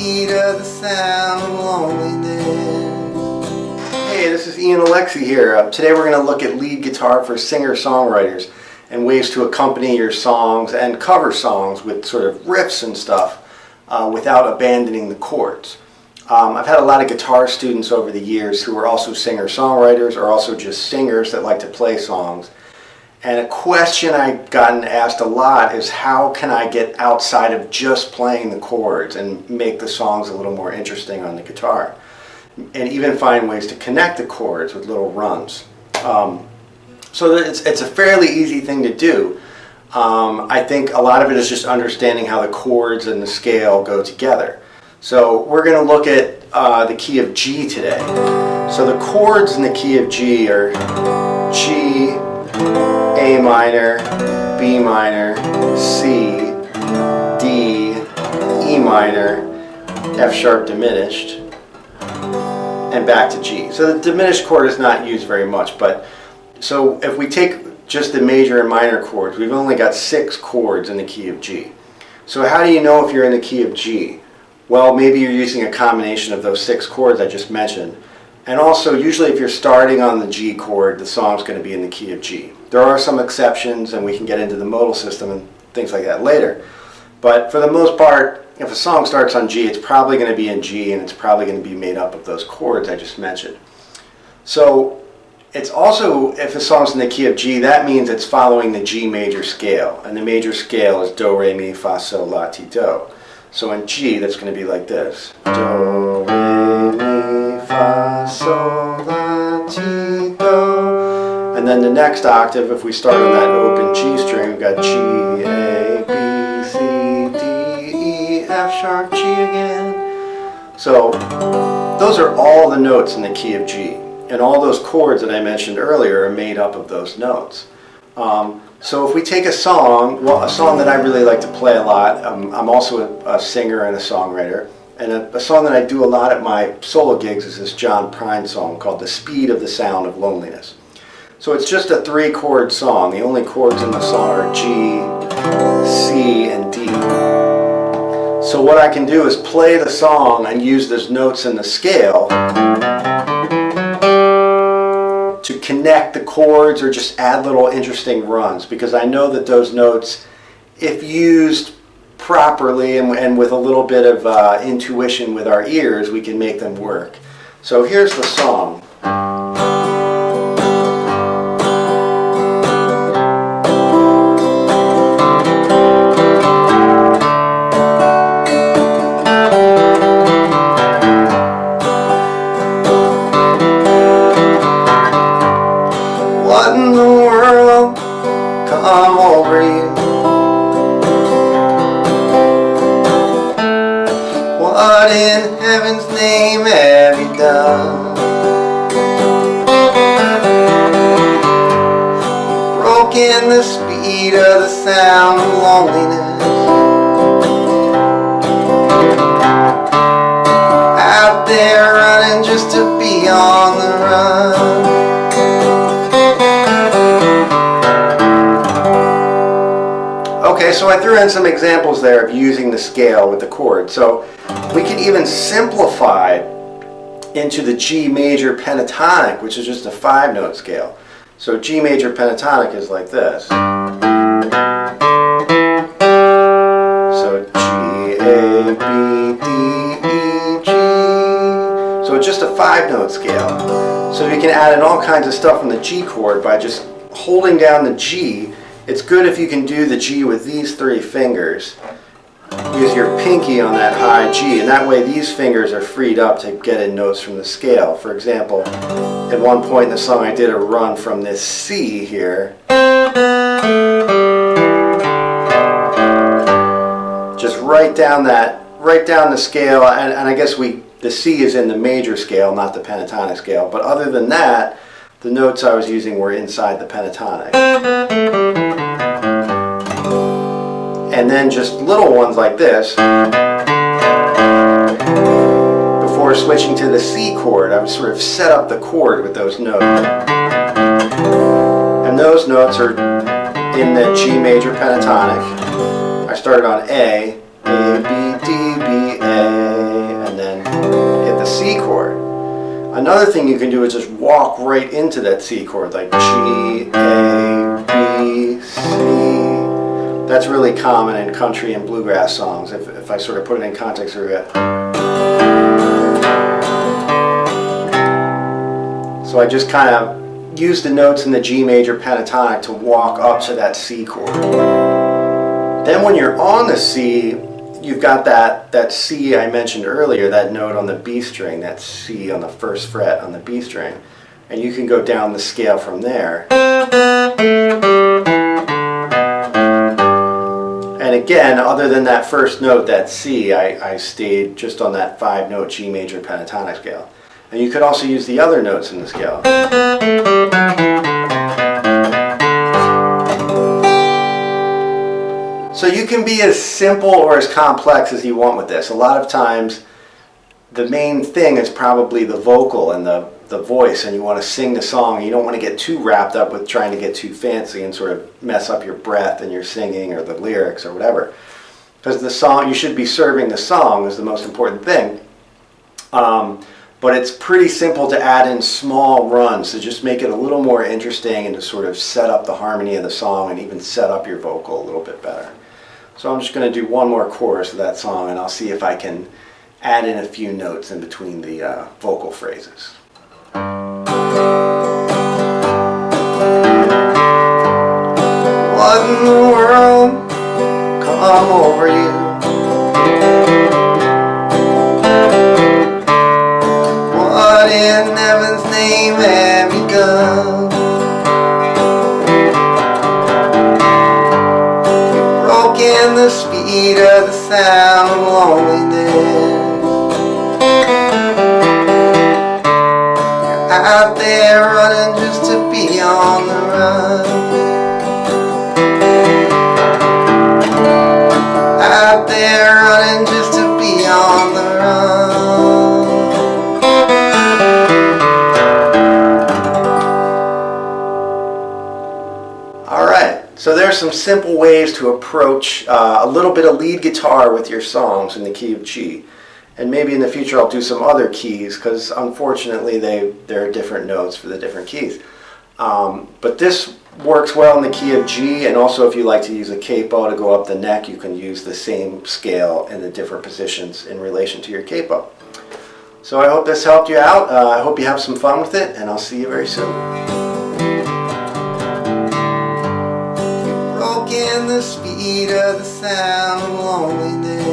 speed of the sound of loneliness. Hey, this is Alexy here. Today we're going to look at lead guitar for singer-songwriters and ways to accompany your songs and cover songs with sort of riffs and stuff without abandoning the chords. I've had a lot of guitar students over the years who are also singer-songwriters or also just singers that like to play songs. And a question I've gotten asked a lot is, how can I get outside of just playing the chords and make the songs a little more interesting on the guitar? And even find ways to connect the chords with little runs. So it's a fairly easy thing to do. I think a lot of it is just understanding how the chords and the scale go together. So we're going to look at the key of G today. So the chords in the key of G are G, A minor, B minor, C, D, E minor, F sharp diminished, and back to G. So the diminished chord is not used very much, but so if we take just the major and minor chords, we've only got 6 chords in the key of G. So how do you know if you're in the key of G? Well, maybe you're using a combination of those 6 chords I just mentioned. And also, usually if you're starting on the G chord, the song's going to be in the key of G. There are some exceptions, and we can get into the modal system and things like that later. But for the most part, if a song starts on G, it's probably going to be in G, and it's probably going to be made up of those chords I just mentioned. So it's also, if a song's in the key of G, that means it's following the G major scale. And the major scale is Do, Re, Mi, Fa, Sol, La, Ti, Do. So in G, that's going to be like this. Do, Re, Mi, Fa, Sol, La, Ti, Do. And then the next octave, if we start on that open G string, we've got G, A, B, C, D, E, F sharp, G again. So those are all the notes in the key of G. And all those chords that I mentioned earlier are made up of those notes. So if we take a song, well, a song that I really like to play a lot, I'm also a singer and a songwriter, and a song that I do a lot at my solo gigs is this John Prine song called The Speed of the Sound of Loneliness. So it's just a 3-chord song. The only chords in the song are G, C, and D. So what I can do is play the song and use those notes in the scale to connect the chords or just add little interesting runs, because I know that those notes, if used properly and with a little bit of intuition with our ears, we can make them work. So here's the song. What in the world come over you? What in heaven's name have you done? Broken the speed of the sound of loneliness. Out there running just to be on the run. Okay, so I threw in some examples there of using the scale with the chord. So we can even simplify into the G major pentatonic, which is just a 5-note scale. So G major pentatonic is like this. So G, A, B, D, E, G. So it's just a 5-note scale. So you can add in all kinds of stuff on the G chord by just holding down the G. It's good if you can do the G with these 3 fingers. Use your pinky on that high G, and that way these fingers are freed up to get in notes from the scale. For example, at one point in the song I did a run from this C here. Just right down the scale, and I guess the C is in the major scale, not the pentatonic scale. But other than that, the notes I was using were inside the pentatonic. And then just little ones like this. Before switching to the C chord, I would sort of set up the chord with those notes. And those notes are in the G major pentatonic. I started on A, B, D, B, A. Another thing you can do is just walk right into that C chord, like G, A, B, C. That's really common in country and bluegrass songs. If I sort of put it in context here. So I just kind of use the notes in the G major pentatonic to walk up to that C chord. Then when you're on the C, you've got that C I mentioned earlier, that note on the B string, that C on the first fret on the B string. And you can go down the scale from there. And again, other than that first note, that C, I stayed just on that 5-note G major pentatonic scale. And you could also use the other notes in the scale. So you can be as simple or as complex as you want with this. A lot of times the main thing is probably the vocal and the voice, and you want to sing the song. You don't want to get too wrapped up with trying to get too fancy and sort of mess up your breath and your singing or the lyrics or whatever. Because the song, you should be serving the song is the most important thing. But it's pretty simple to add in small runs to just make it a little more interesting and to sort of set up the harmony of the song and even set up your vocal a little bit better. So I'm just going to do one more chorus of that song, and I'll see if I can add in a few notes in between the vocal phrases. What in the world come over you? What in heaven's name have you done? You've broken the speed of the sound of loneliness. You're out there running just to be on the run. Out there running just to be on the run. Alright, so there's some simple ways to approach a little bit of lead guitar with your songs in the key of G. And maybe in the future I'll do some other keys, because unfortunately there are different notes for the different keys. But this works well in the key of G, and also if you like to use a capo to go up the neck, you can use the same scale in the different positions in relation to your capo. So I hope this helped you out. I hope you have some fun with it, and I'll see you very soon. You've broken the speed of the sound of loneliness.